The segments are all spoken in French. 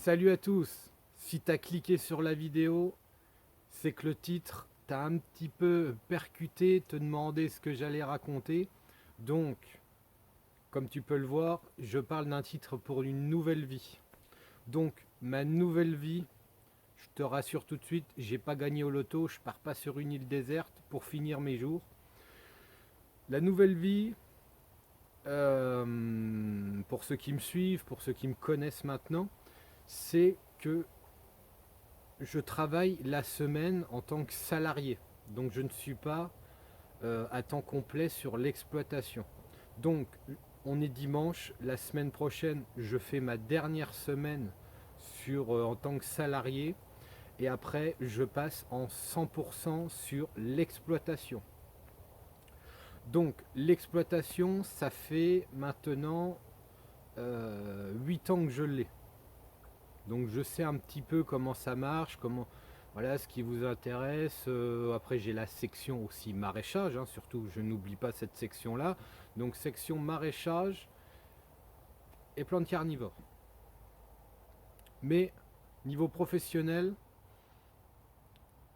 Salut à tous. Si tu as cliqué sur la vidéo, c'est que le titre t'a un petit peu percuté, te demandé ce que j'allais raconter. Donc, comme tu peux le voir, je parle d'un titre pour une nouvelle vie. Donc, ma nouvelle vie, je te rassure tout de suite, j'ai pas gagné au loto, je pars pas sur une île déserte pour finir mes jours. La nouvelle vie, pour ceux qui me suivent, pour ceux qui me connaissent maintenant, c'est que je travaille la semaine en tant que salarié. Donc je ne suis pas à temps complet sur l'exploitation. Donc on est dimanche, la semaine prochaine je fais ma dernière semaine en tant que salarié et après je passe en 100% sur l'exploitation. Donc l'exploitation ça fait maintenant 8 ans que je l'ai. Donc je sais un petit peu comment ça marche, comment voilà ce qui vous intéresse. Après j'ai la section aussi maraîchage, hein, surtout je n'oublie pas cette section-là. Donc section maraîchage et plantes carnivores. Mais niveau professionnel,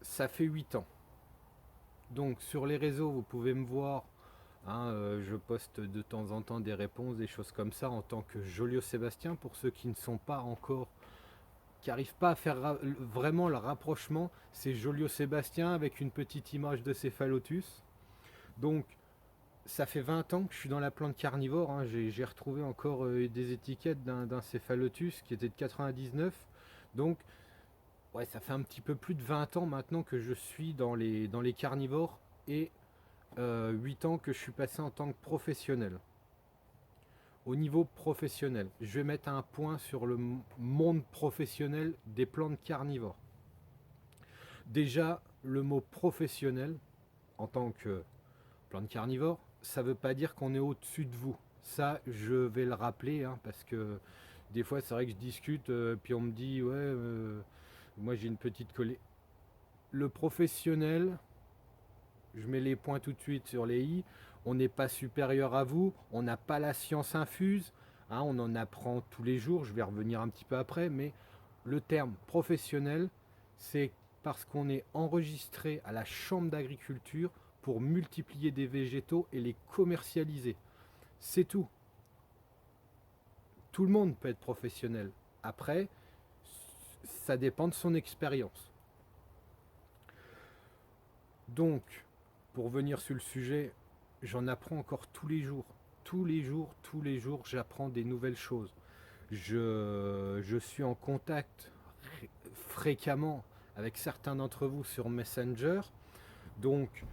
ça fait 8 ans. Donc sur les réseaux, vous pouvez me voir. Hein, je poste de temps en temps des réponses, des choses comme ça en tant que Jolio Sébastien pour ceux qui ne sont pas encore qui n'arrive pas à faire vraiment le rapprochement, c'est Jolio Sébastien avec une petite image de céphalotus. Donc ça fait 20 ans que je suis dans la plante carnivore, hein. J'ai retrouvé encore des étiquettes d'un céphalotus qui était de 99. Donc ouais, ça fait un petit peu plus de 20 ans maintenant que je suis dans les carnivores et 8 ans que je suis passé en tant que professionnel. Au niveau professionnel, je vais mettre un point sur le monde professionnel des plantes carnivores. Déjà, le mot professionnel, en tant que plante carnivore, ça ne veut pas dire qu'on est au-dessus de vous. Ça, je vais le rappeler, hein, parce que des fois, c'est vrai que je discute, puis on me dit, ouais, moi j'ai une petite collée. Le professionnel, je mets les points tout de suite sur les i, on n'est pas supérieur à vous, on n'a pas la science infuse, hein, on en apprend tous les jours, je vais revenir un petit peu après, mais le terme professionnel, c'est parce qu'on est enregistré à la Chambre d'agriculture pour multiplier des végétaux et les commercialiser. C'est tout. Tout le monde peut être professionnel. Après, ça dépend de son expérience. Donc, pour venir sur le sujet, j'en apprends encore tous les jours. Tous les jours, j'apprends des nouvelles choses. Je suis en contact fréquemment avec certains d'entre vous sur Messenger. Donc,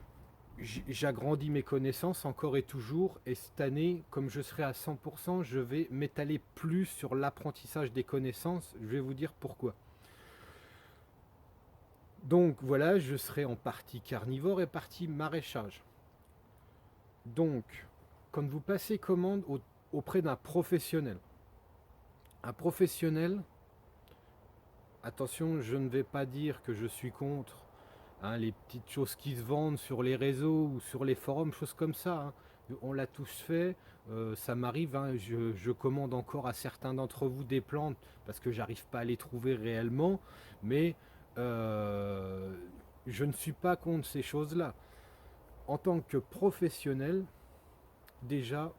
j'agrandis mes connaissances encore et toujours. Et cette année, comme je serai à 100%, je vais m'étaler plus sur l'apprentissage des connaissances. Je vais vous dire pourquoi. Donc voilà, je serai en partie carnivore et partie maraîchage. Donc, quand vous passez commande auprès d'un professionnel, un professionnel, attention, je ne vais pas dire que je suis contre hein, les petites choses qui se vendent sur les réseaux ou sur les forums, choses comme ça. Hein. On l'a tous fait, ça m'arrive, hein, je commande encore à certains d'entre vous des plantes parce que j'arrive pas à les trouver réellement, mais euh, je ne suis pas contre ces choses-là. En tant que professionnel, déjà,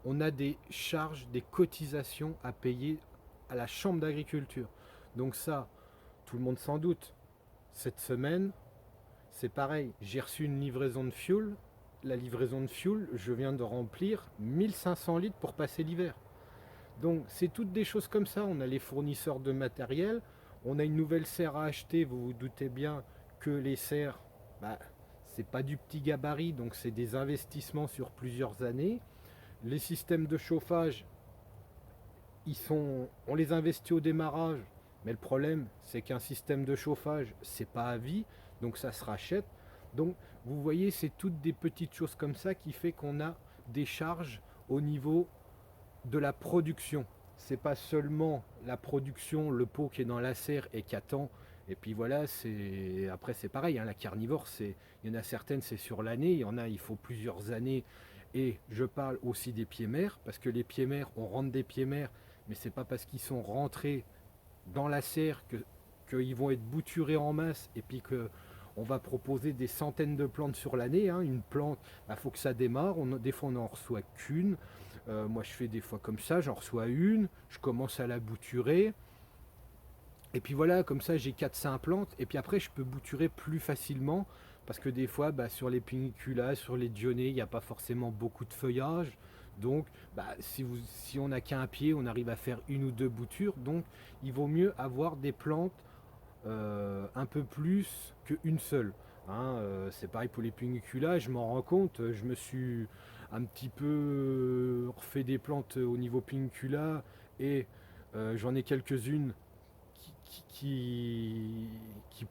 on a des charges, des cotisations à payer à la Chambre d'agriculture. Donc ça, tout le monde s'en doute. Cette semaine, c'est pareil, j'ai reçu une livraison de fuel. La livraison de fuel, je viens de remplir 1500 litres pour passer l'hiver. Donc c'est toutes des choses comme ça. On a les fournisseurs de matériel, on a une nouvelle serre à acheter. Vous vous doutez bien que les serres, bah, c'est pas du petit gabarit, donc c'est des investissements sur plusieurs années. Les systèmes de chauffage, on les investit au démarrage, mais le problème, c'est qu'un système de chauffage, c'est pas à vie, donc ça se rachète. Donc, vous voyez, c'est toutes des petites choses comme ça qui fait qu'on a des charges au niveau de la production. C'est pas seulement la production, le pot qui est dans la serre et qui attend. Et puis voilà, après c'est pareil, hein, la carnivore, il y en a certaines c'est sur l'année, il y en a il faut plusieurs années. Et je parle aussi des pieds mères, parce que les pieds mères, on rentre des pieds mères, mais c'est pas parce qu'ils sont rentrés dans la serre qu'ils vont être bouturés en masse et puis que on va proposer des centaines de plantes sur l'année. Hein. Une plante, il faut que ça démarre. Des fois, on n'en reçoit qu'une. Moi, je fais des fois comme ça, j'en reçois une, je commence à la bouturer. Et puis voilà, comme ça, j'ai 4-5 plantes. Et puis après, je peux bouturer plus facilement. Parce que des fois, sur les piniculas, sur les dionnées, il n'y a pas forcément beaucoup de feuillage. Donc, si on n'a qu'un pied, on arrive à faire une ou deux boutures. Donc, il vaut mieux avoir des plantes un peu plus qu'une seule. Hein, c'est pareil pour les puniculas, je m'en rends compte, je me suis un petit peu refait des plantes au niveau pinicula et j'en ai quelques-unes qui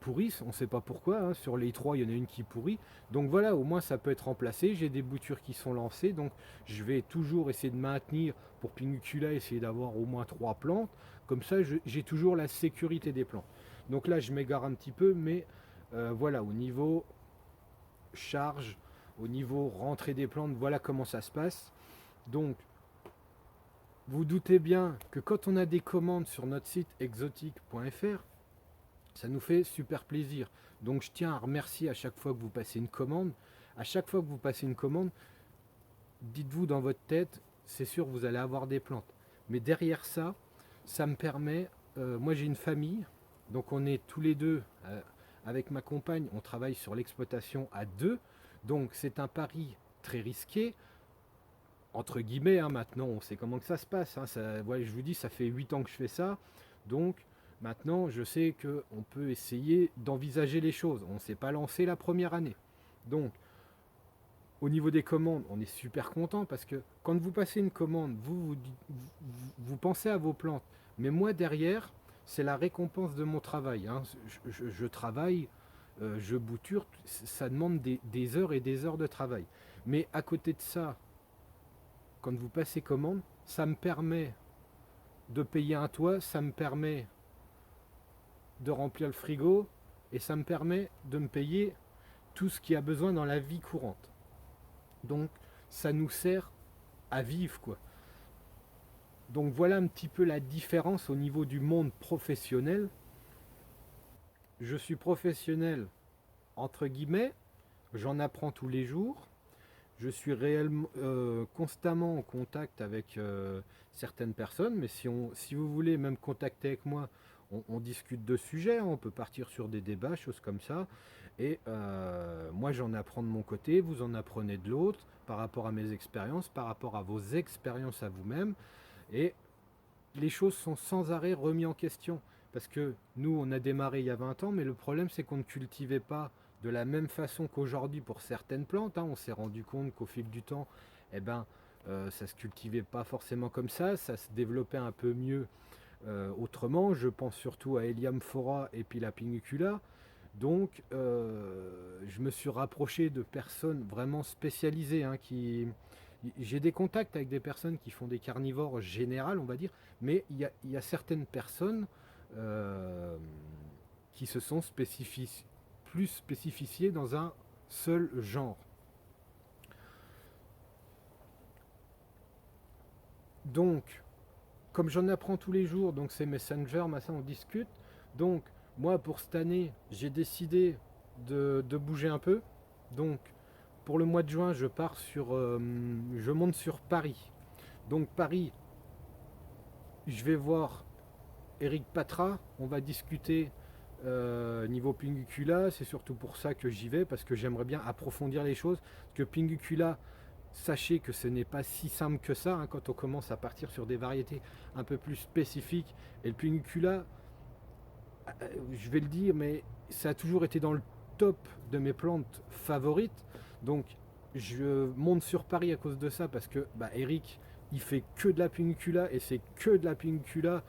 pourrissent, on ne sait pas pourquoi, hein. Sur les trois il y en a une qui pourrit, donc voilà, au moins ça peut être remplacé, j'ai des boutures qui sont lancées, donc je vais toujours essayer de maintenir pour pinicula, essayer d'avoir au moins trois plantes, comme ça j'ai toujours la sécurité des plantes. Donc là je m'égare un petit peu, mais voilà, au niveau charge, au niveau rentrée des plantes, voilà comment ça se passe. Donc vous doutez bien que quand on a des commandes sur notre site exotique.fr, ça nous fait super plaisir. Donc je tiens à remercier à chaque fois que vous passez une commande. À chaque fois que vous passez une commande, dites-vous dans votre tête, c'est sûr vous allez avoir des plantes. Mais derrière ça, ça me permet, moi j'ai une famille, donc on est tous les deux, avec ma compagne, on travaille sur l'exploitation à deux. Donc c'est un pari très risqué, entre guillemets, hein. Maintenant on sait comment que ça se passe, hein. Ouais, je vous dis, ça fait 8 ans que je fais ça, donc maintenant je sais qu'on peut essayer d'envisager les choses. On ne s'est pas lancé la première année. Donc au niveau des commandes, on est super content parce que quand vous passez une commande, vous pensez à vos plantes. Mais moi derrière, c'est la récompense de mon travail, hein. Je travaille, je bouture, ça demande des heures et des heures de travail. Mais à côté de ça, quand vous passez commande, ça me permet de payer un toit, ça me permet de remplir le frigo et ça me permet de me payer tout ce qui a besoin dans la vie courante. Donc ça nous sert à vivre, quoi. Donc voilà un petit peu la différence au niveau du monde professionnel. Je suis professionnel entre guillemets, j'en apprends tous les jours. Je suis réellement, constamment en contact avec certaines personnes, mais si vous voulez même contacter avec moi, on discute de sujets, hein. On peut partir sur des débats, choses comme ça. Et moi j'en apprends de mon côté, vous en apprenez de l'autre, par rapport à mes expériences, par rapport à vos expériences à vous-même. Et les choses sont sans arrêt remises en question. Parce que nous, on a démarré il y a 20 ans, mais le problème, c'est qu'on ne cultivait pas de la même façon qu'aujourd'hui pour certaines plantes, hein. On s'est rendu compte qu'au fil du temps, ça se cultivait pas forcément comme ça se développait un peu mieux autrement. Je pense surtout à Helianthera et puis la Pinicula. Donc, je me suis rapproché de personnes vraiment spécialisées, hein, j'ai des contacts avec des personnes qui font des carnivores générales, on va dire, mais il y a certaines personnes euh, qui se sont plus spécifiées dans un seul genre. Donc, comme j'en apprends tous les jours, donc c'est Messenger, on discute. Donc, moi, pour cette année, j'ai décidé de bouger un peu. Donc, pour le mois de juin, je monte sur Paris. Donc, Paris, je vais voir Eric Patra, on va discuter niveau Pingicula, c'est surtout pour ça que j'y vais, parce que j'aimerais bien approfondir les choses. Parce que Pingicula, sachez que ce n'est pas si simple que ça, hein, quand on commence à partir sur des variétés un peu plus spécifiques. Et le Pingicula, je vais le dire, mais ça a toujours été dans le top de mes plantes favorites. Donc je monte sur Paris à cause de ça, parce que Eric, il fait que de la Pingicula, et c'est que de la Pingicula.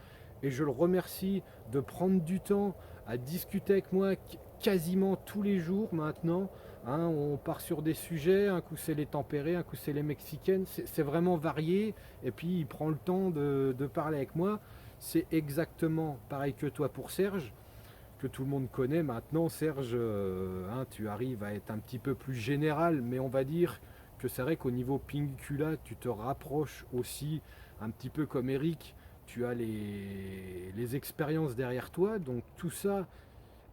Et je le remercie de prendre du temps à discuter avec moi quasiment tous les jours maintenant. Hein, on part sur des sujets, un coup c'est les tempérés, un coup c'est les mexicaines, c'est vraiment varié. Et puis il prend le temps de parler avec moi. C'est exactement pareil que toi pour Serge, que tout le monde connaît maintenant. Serge, hein, tu arrives à être un petit peu plus général, mais on va dire que c'est vrai qu'au niveau Pingula, tu te rapproches aussi un petit peu comme Eric tu as les expériences derrière toi, donc tout ça,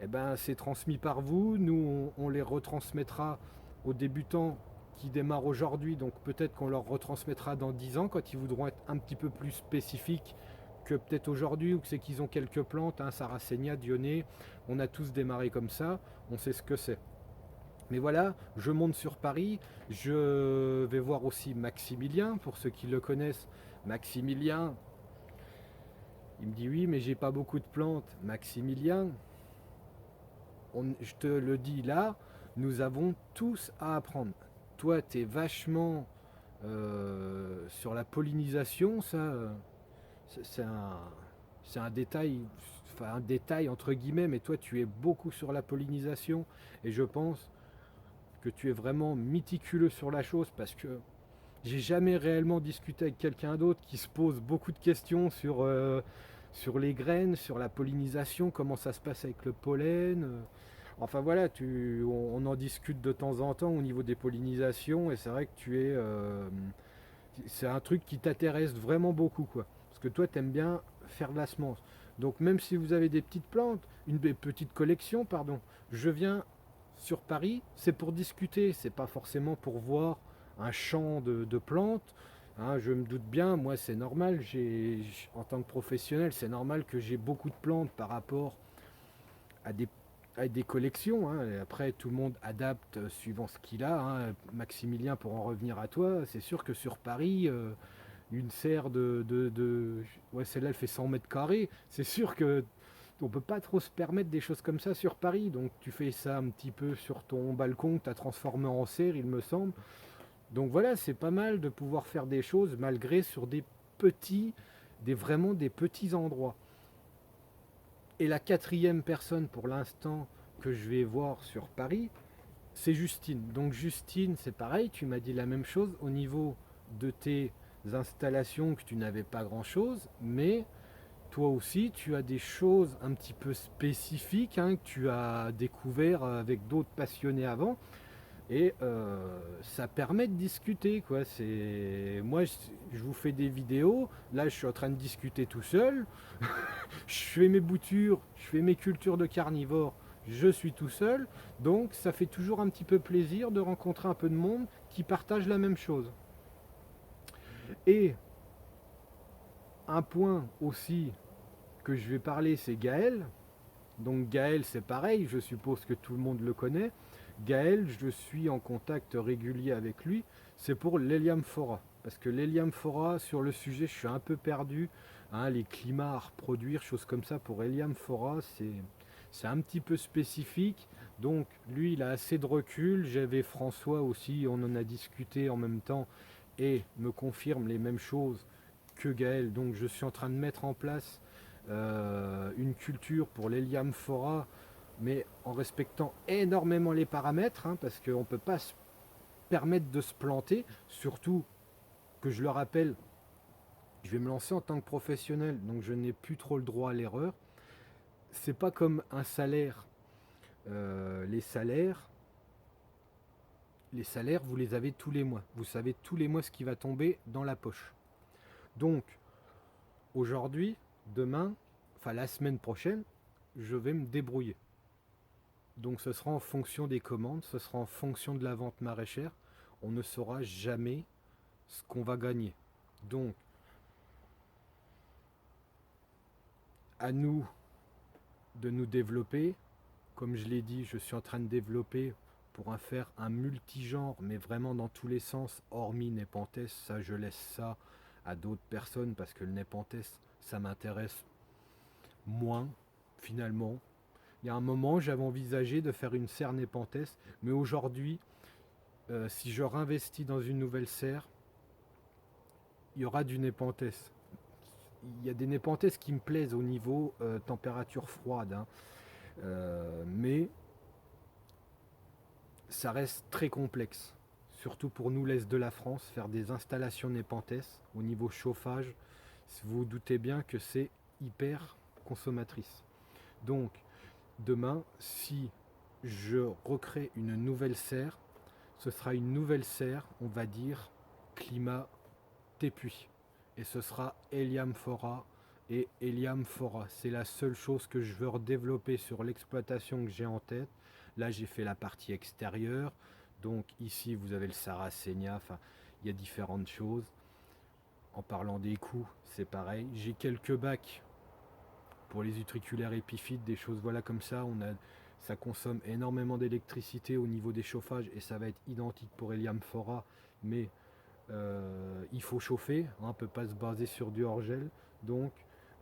eh ben, c'est transmis par vous. Nous, on les retransmettra aux débutants qui démarrent aujourd'hui, donc peut-être qu'on leur retransmettra dans 10 ans quand ils voudront être un petit peu plus spécifiques que peut-être aujourd'hui, ou que c'est qu'ils ont quelques plantes, hein, Sarracenia, Dionée, on a tous démarré comme ça, on sait ce que c'est. Mais voilà, je monte sur Paris, je vais voir aussi Maximilien, pour ceux qui le connaissent. Maximilien, il me dit oui, mais j'ai pas beaucoup de plantes. Maximilien, je te le dis là, nous avons tous à apprendre. Toi, tu es vachement sur la pollinisation, ça, c'est un détail, enfin un détail entre guillemets, mais toi, tu es beaucoup sur la pollinisation, et je pense que tu es vraiment méticuleux sur la chose, parce que j'ai jamais réellement discuté avec quelqu'un d'autre qui se pose beaucoup de questions sur les graines, sur la pollinisation, comment ça se passe avec le pollen. Enfin voilà, on en discute de temps en temps au niveau des pollinisations, et c'est vrai que c'est un truc qui t'intéresse vraiment beaucoup, quoi. Parce que toi, t'aimes bien faire de la semence. Donc même si vous avez des petites plantes, une petite collection, pardon, je viens sur Paris, c'est pour discuter, c'est pas forcément pour voir un champ de plantes. Hein, je me doute bien, moi c'est normal, en tant que professionnel, c'est normal que j'ai beaucoup de plantes par rapport à des collections. Hein. Et après, tout le monde adapte suivant ce qu'il a. Hein. Maximilien, pour en revenir à toi, c'est sûr que sur Paris, une serre ouais, celle-là, elle fait 100 mètres carrés. C'est sûr que on peut pas trop se permettre des choses comme ça sur Paris. Donc tu fais ça un petit peu sur ton balcon que tu as transformé en serre, il me semble. Donc voilà, c'est pas mal de pouvoir faire des choses malgré sur vraiment des petits endroits. Et la quatrième personne pour l'instant que je vais voir sur Paris, c'est Justine. Donc Justine, c'est pareil, tu m'as dit la même chose au niveau de tes installations, que tu n'avais pas grand-chose, mais toi aussi tu as des choses un petit peu spécifiques, hein, que tu as découvert avec d'autres passionnés avant. Et ça permet de discuter, quoi. Moi, je vous fais des vidéos. Là, je suis en train de discuter tout seul. Je fais mes boutures, je fais mes cultures de carnivores. Je suis tout seul. Donc, ça fait toujours un petit peu plaisir de rencontrer un peu de monde qui partage la même chose. Et un point aussi que je vais parler, c'est Gaël. Donc Gaël, c'est pareil, je suppose que tout le monde le connaît. Gaël, je suis en contact régulier avec lui, c'est pour l'Héliamphora. Parce que l'Héliamphora, sur le sujet, je suis un peu perdu. Hein, les climats à reproduire, choses comme ça, pour Héliamphora, c'est un petit peu spécifique. Donc lui, il a assez de recul. J'avais François aussi, on en a discuté en même temps, et me confirme les mêmes choses que Gaël. Donc je suis en train de mettre en place une culture pour l'Héliamphora, mais en respectant énormément les paramètres, hein, parce qu'on ne peut pas se permettre de se planter, surtout que je le rappelle, je vais me lancer en tant que professionnel, donc je n'ai plus trop le droit à l'erreur. C'est pas comme un salaire. Les salaires, vous les avez tous les mois. Vous savez tous les mois ce qui va tomber dans la poche. Donc, aujourd'hui, demain, enfin la semaine prochaine, je vais me débrouiller. Donc ce sera en fonction des commandes, ce sera en fonction de la vente maraîchère. On ne saura jamais ce qu'on va gagner. Donc, à nous de nous développer. Comme je l'ai dit, je suis en train de développer pour faire un multigenre, mais vraiment dans tous les sens, hormis Nepenthes. Ça, je laisse ça à d'autres personnes parce que le Nepenthes, ça m'intéresse moins, finalement. Il y a un moment, j'avais envisagé de faire une serre Nepenthes, mais aujourd'hui, si je réinvestis dans une nouvelle serre, il y aura du Nepenthes. Il y a des Nepenthes qui me plaisent au niveau température froide, hein. Mais ça reste très complexe. Surtout pour nous, l'Est de la France, faire des installations Nepenthes au niveau chauffage, vous vous doutez bien que c'est hyper consommatrice. Donc, demain, si je recrée une nouvelle serre, ce sera une nouvelle serre, on va dire, climat tépuis. Et ce sera Héliamphora et Helium Fora. C'est la seule chose que je veux redévelopper sur l'exploitation que j'ai en tête. Là, j'ai fait la partie extérieure. Donc ici, vous avez le Sarracenia. Enfin, il y a différentes choses. En parlant des coûts, c'est pareil. J'ai quelques bacs pour les utriculaires épiphytes, des choses voilà comme ça. Ça consomme énormément d'électricité au niveau des chauffages et ça va être identique pour Helium Fora, mais il faut chauffer, hein, on ne peut pas se baser sur du hors-gel. Donc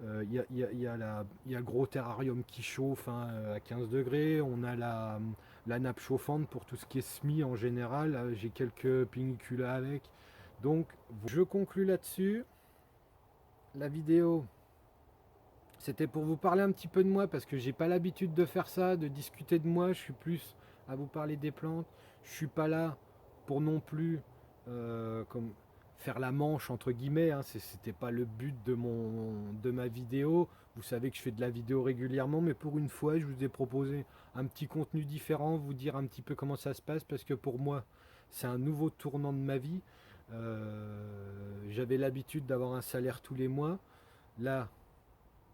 il y a gros terrarium qui chauffe, hein, à 15 degrés. On a la nappe chauffante pour tout ce qui est SMI en général. J'ai quelques piniculas avec. Donc je conclus là-dessus. La vidéo, c'était pour vous parler un petit peu de moi parce que j'ai pas l'habitude de faire ça, de discuter de moi. Je suis plus à vous parler des plantes. Je suis pas là pour non plus comme faire la manche entre guillemets. Hein. C'était pas le but de ma vidéo. Vous savez que je fais de la vidéo régulièrement, mais pour une fois, je vous ai proposé un petit contenu différent, vous dire un petit peu comment ça se passe parce que pour moi, c'est un nouveau tournant de ma vie. J'avais l'habitude d'avoir un salaire tous les mois. Là,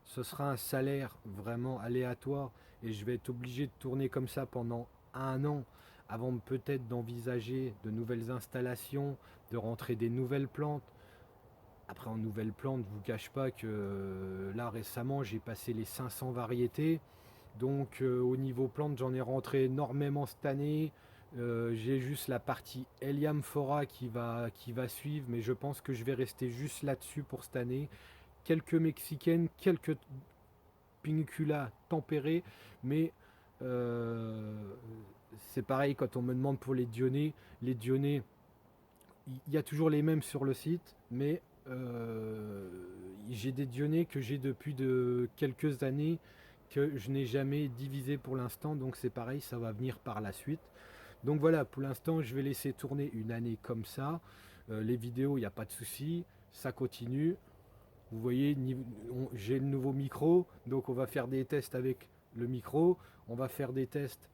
ce sera un salaire vraiment aléatoire et je vais être obligé de tourner comme ça pendant un an avant peut-être d'envisager de nouvelles installations, de rentrer des nouvelles plantes. Après, en nouvelles plantes, je ne vous cache pas que là récemment j'ai passé les 500 variétés. Donc au niveau plantes, j'en ai rentré énormément cette année. J'ai juste la partie Helium Fora qui va suivre, mais je pense que je vais rester juste là-dessus pour cette année. Quelques mexicaines, quelques pinicula tempérées, mais euh, c'est pareil quand on me demande pour les dionnées, il y a toujours les mêmes sur le site, mais j'ai des dionnées que j'ai depuis de quelques années que je n'ai jamais divisé pour l'instant, donc c'est pareil, ça va venir par la suite. Donc voilà, pour l'instant, je vais laisser tourner une année comme ça. Les vidéos, il n'y a pas de souci, ça continue. Vous voyez, j'ai le nouveau micro, donc on va faire des tests avec le micro. On va faire des tests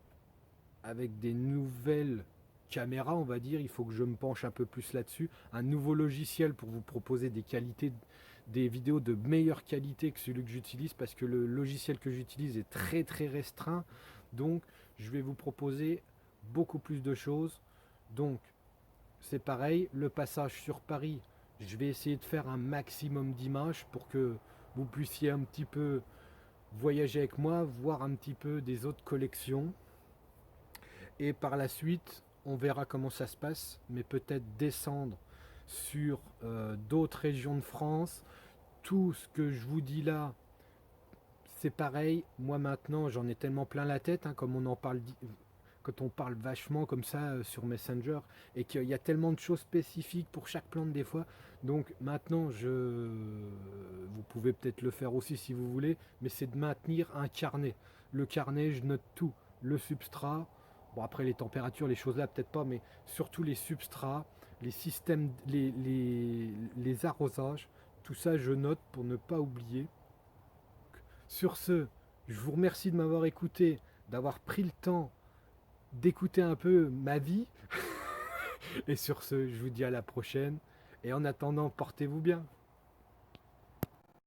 avec des nouvelles caméras, on va dire. Il faut que je me penche un peu plus là-dessus. Un nouveau logiciel pour vous proposer des vidéos de meilleure qualité que celui que j'utilise, parce que le logiciel que j'utilise est très très restreint. Donc, je vais vous proposer beaucoup plus de choses. Donc, c'est pareil, le passage sur Paris, je vais essayer de faire un maximum d'images pour que vous puissiez un petit peu voyager avec moi, voir un petit peu des autres collections. Et par la suite, on verra comment ça se passe, mais peut-être descendre sur d'autres régions de France. Tout ce que je vous dis là, c'est pareil. Moi maintenant, j'en ai tellement plein la tête, hein, comme on en parle quand on parle vachement comme ça sur Messenger, et qu'il y a tellement de choses spécifiques pour chaque plante des fois. Donc maintenant, vous pouvez peut-être le faire aussi si vous voulez, mais c'est de maintenir un carnet. Le carnet, je note tout. Le substrat, bon après les températures, les choses là peut-être pas, mais surtout les substrats, les systèmes, les arrosages, tout ça je note pour ne pas oublier. Sur ce, je vous remercie de m'avoir écouté, d'avoir pris le temps d'écouter un peu ma vie. Et sur ce, je vous dis à la prochaine. Et en attendant, portez-vous bien.